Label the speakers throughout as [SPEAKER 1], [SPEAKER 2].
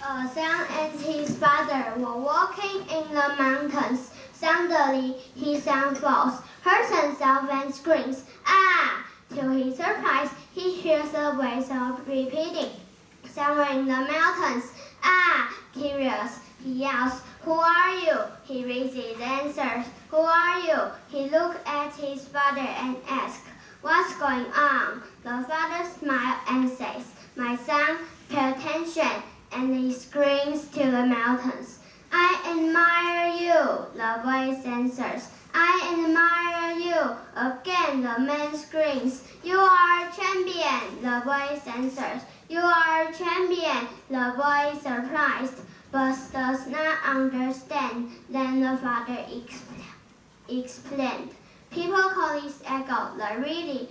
[SPEAKER 1] Tseng and his father were walking in the mountains. Suddenly, his son falls, hurts himself and screams, "Ah!" To his surprise, he hears a voice repeating, "Somewhere in the mountains." "Ah!" Curious, he yells, "Who are you?" He raises answers, "Who are you?" He looks at his father and asks, "What's going on?" The father smiles and says, "My son, pay attention." And he screams to the mountains. "I admire you," the voice answers. "I admire you." Again the man screams. "You are a champion," the voice answers. "You are a champion," the boy is surprised, but does not understand. Then the father explained. People call this ego, the really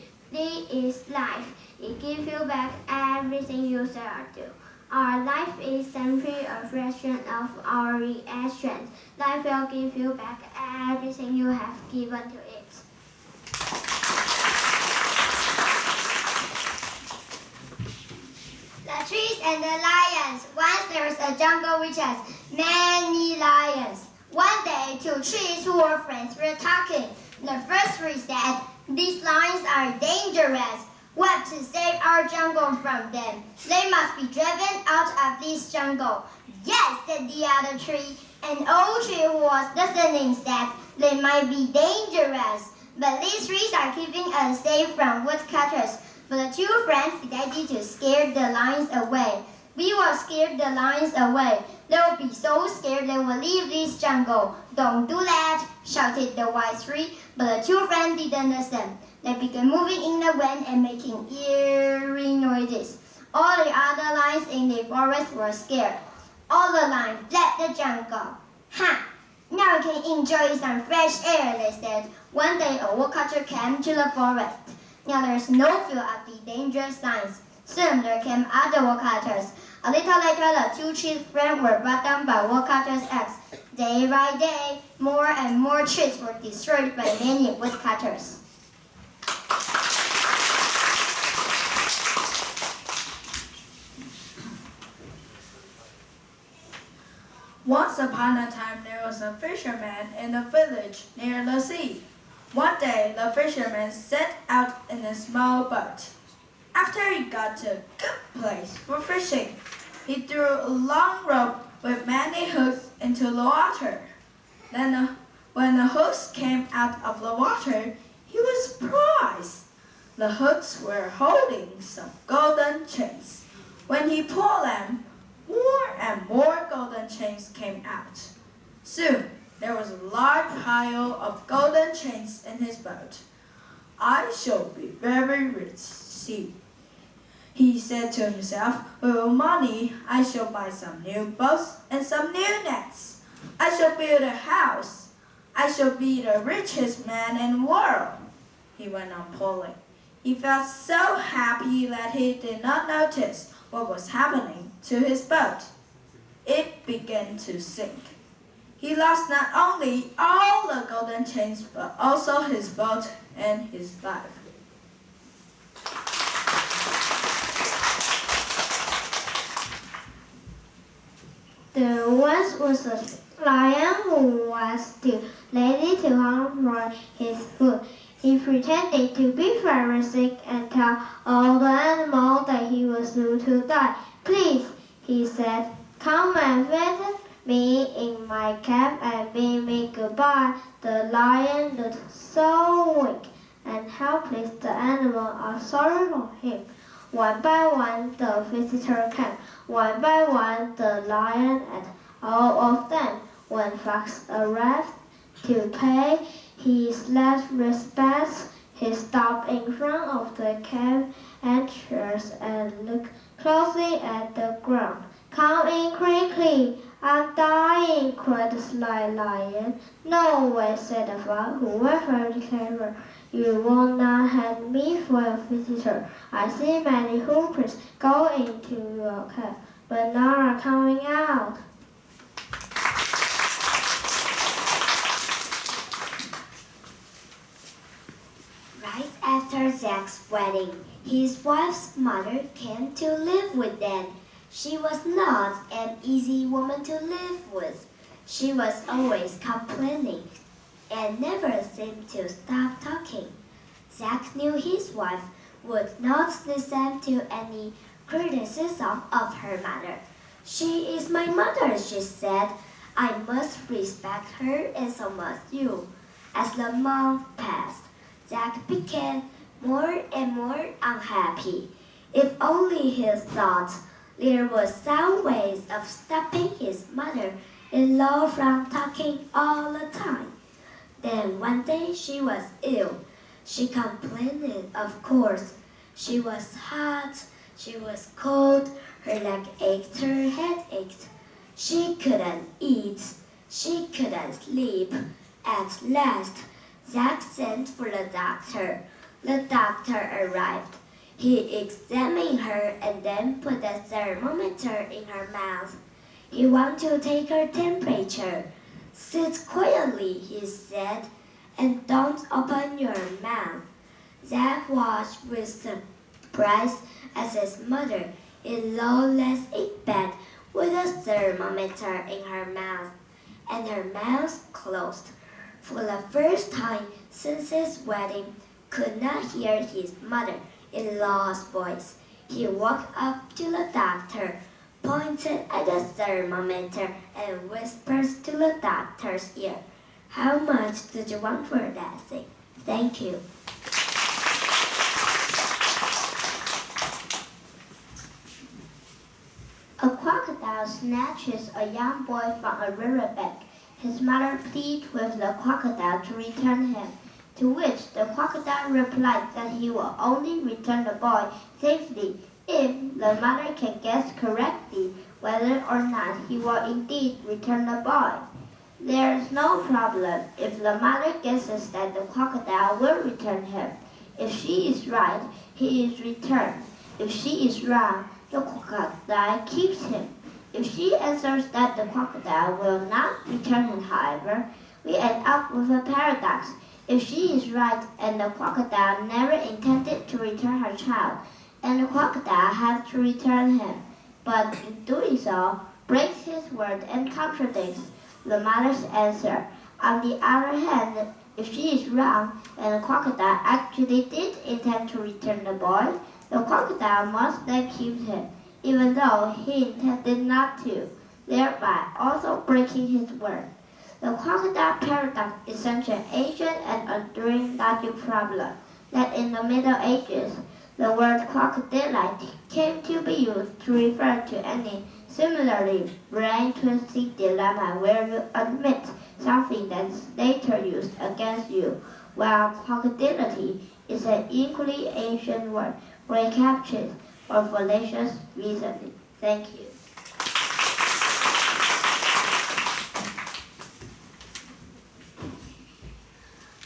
[SPEAKER 1] is life. It gives you back everything you say or do. Our life is simply a fraction of our reactions. Life will give you back everything you have given to it.
[SPEAKER 2] The trees and the lions. Once there was a jungle which has many lions. One day, two trees who were friends were talking. The first tree said, "These lions are dangerous. We have to save our jungle from them. They must be driven out of this jungle." "Yes," said the other tree. An old tree who was listening said, "They might be dangerous, but these trees are keeping us safe from woodcutters." But the two friends decided to scare the lions away. "We will scare the lions away. They will be so scared they will leave this jungle." "Don't do that," shouted the wise tree. But the two friends didn't listen. They began moving in the wind and making eerie noises. All the other lions in the forest were scared. All the lions fled the jungle. "Ha! Now we can enjoy some fresh air," they said. One day a woodcutter came to the forest. Now there is no fear of the dangerous lions. Soon there came other woodcutters. A little later, the two chief friends were brought down by woodcutters' axe. Day by day, more and more trees were destroyed by many woodcutters.
[SPEAKER 3] Once upon a time, there was a fisherman in a village near the sea. One day, the fisherman set out in a small boat. After he got to a good place for fishing, he threw a long rope with many hooks into the water. Then, when the hooks came out of the water, he was surprised. The hooks were holding some golden chains. When he pulled them, more and more golden chains came out. Soon, there was a large pile of golden chains in his boat. "I shall be very rich, see," he said to himself. "With money, I shall buy some new boats and some new nets. I shall build a house. I shall be the richest man in the world." He went on pulling. He felt so happy that he did not notice what was happening to his boat. It began to sink. He lost not only all the golden chains, but also his boat and his life.
[SPEAKER 1] There once was a lion who was too lazy to hunt for his food. He pretended to be very sick and told all the animals that he was soon to die. "Please," he said, "come and visit me in my cave and bid me goodbye." The lion looked so weak and helpless the animals are sorry for him. One by one the visitors came. One by one the lion and all of them. When Fox arrived to pay his last respects, he stopped in front of the cave entrance and looked closely at the ground. "Come in quickly, I'm dying," cried the sly lion. "No way," said the fox, who was very clever. "You will not have me for a visitor. I see many hoopers go into your cave, but none are coming out."
[SPEAKER 2] Right after Jack's wedding, his wife's mother came to live with them. She was not an easy woman to live with. She was always complaining and never seemed to stop talking. Zack knew his wife would not listen to any criticism of her mother. She is my mother, she said. I must respect her and so must you. As the month passed, Zack became more and more unhappy. If only he thought there were some ways of stopping his mother-in-law from talking all the time. Then one day she was ill. She complained, of course. She was hot, she was cold, her leg ached, her head ached. She couldn't eat, she couldn't sleep. At last, Zack sent for the doctor. The doctor arrived. He examined her and then put the thermometer in her mouth. He wanted to take her temperature. Sit quietly, he said, and don't open your mouth. Zack watched with surprise as his mother-in-law lay in bed with a thermometer in her mouth and her mouth closed. For the first time since his wedding, could not hear his mother-in-law's voice. He walked up to the doctor, pointed at the thermometer, and whispered to the doctor's ear, "How much did you want for that thing? Thank you."
[SPEAKER 1] A crocodile snatches a young boy from a riverbank. His mother pleads with the crocodile to return him, to which the crocodile replied that he will only return the boy safely if the mother can guess correctly whether or not he will indeed return the boy. There is no problem if the mother guesses that the crocodile will return him. If she is right, he is returned. If she is wrong, the crocodile keeps him. If she answers that the crocodile will not return him, however, we end up with a paradox. If she is right and the crocodile never intended to return her child, and the crocodile has to return him, but in doing so, breaks his word and contradicts the mother's answer. On the other hand, if she is wrong and the crocodile actually did intend to return the boy, the crocodile must then keep him, even though he intended not to, thereby also breaking his word. The crocodile paradox is such an ancient and enduring logic problem that in the Middle Ages, the word crocodile came to be used to refer to any similarly brain-twisting dilemma where you admit something that's later used against you, while crocodility is an equally ancient word for it captures or fallacious reasoning. Thank you.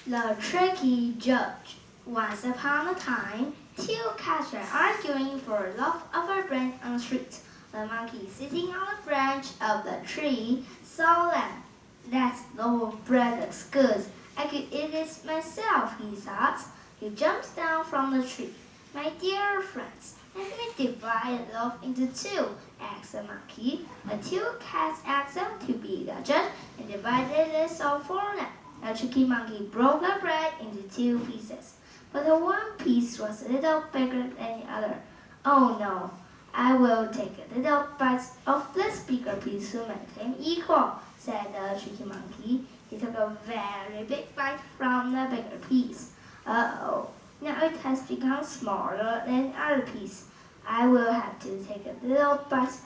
[SPEAKER 4] The Tricky Judge. Once upon a time, two cats were arguing for love of a branch on the street. The monkey sitting on the branch of the tree saw them. That loaf of bread looks good. I could eat it myself, he thought. He jumps down from the tree. My dear friends, let me divide the loaf into two, asked the monkey. The two cats asked him to be the judge and divided it so for them. The tricky monkey broke the bread into two pieces, but the one piece was a little bigger than the other. Oh no, I will take a little bite of this bigger piece to make them equal, said the tricky monkey. He took a very big bite from the bigger piece. Uh-oh, now it has become smaller than the other piece. I will have to take a little bite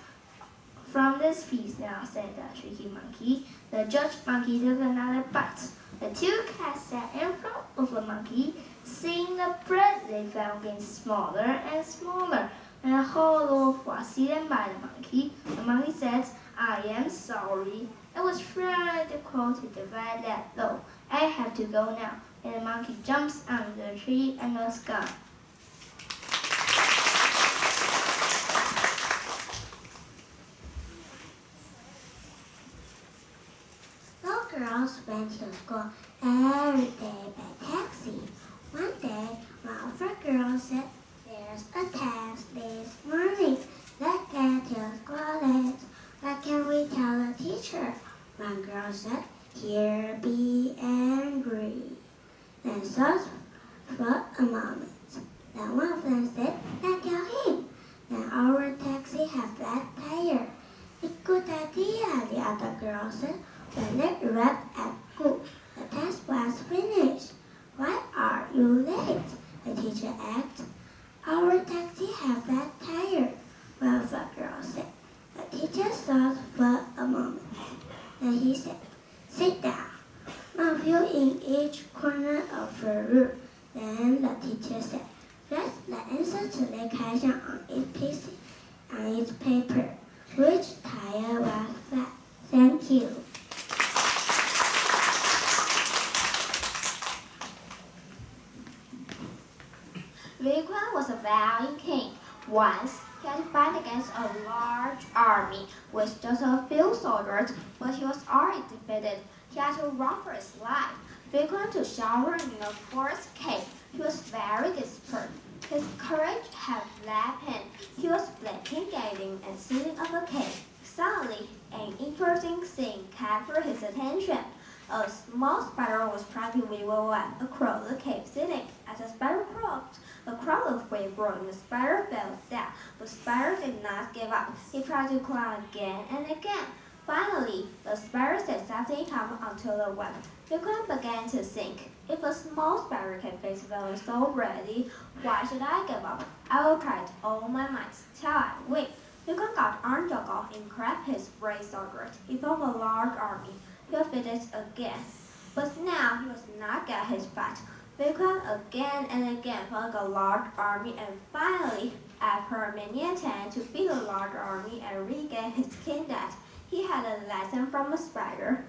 [SPEAKER 4] from this piece now, said the tricky monkey. The judge monkey took another bite. The two cats sat in front of the monkey, seeing the bread they found getting smaller and smaller, and the whole loaf was eaten by the monkey. The monkey said, I am sorry. It was very difficult to divide that loaf. I have to go now. And the monkey jumps under the tree and was gone.
[SPEAKER 1] Little girls went to school every day by taxi. One day, one of the girls said, "There's a test this morning. Let's get to said, "Here, be angry." Then thought for a moment. Then one of them said, "Let's kill him." Then our taxi had flat tire. "A good idea," the other girl said. When they arrived at school, the test was finished. "Why are you late?" the teacher asked. "Our taxi had flat tire," one of the girls said. The teacher thought for a moment. Then he said, "Sit down. One of you in each corner of the room." Then the teacher said, "Write the answer to the question on each paper. Which tire was flat?" Thank you.
[SPEAKER 4] Vikram was a valiant king. Once, he had to fight against a large army with just a few soldiers, but he was already defeated. He had to run for his life. Vikram took shelter in a forest cave. He was very desperate. His courage had left him. He was blinking, gazing, and sitting up a cave. Suddenly, an interesting scene captured his attention. A small spider was trying to weave a web across the cave ceiling. As the spider crossed, a crowd of web grew and the spider fell down. The spider did not give up. He tried to climb again and again. Finally, the spider said something come onto the web. Vikram began to think. If a small spider can face villains so ready, why should I give up? I will try it all my might till I win. Vikram got on juggle and grabbed his brave soldiers. He formed a large army. He was defeated again. But now he was not get his fight. Vikram again and again formed a large army and finally, after many attempts to beat a large army and regain his kingdom, he had a lesson from a spider.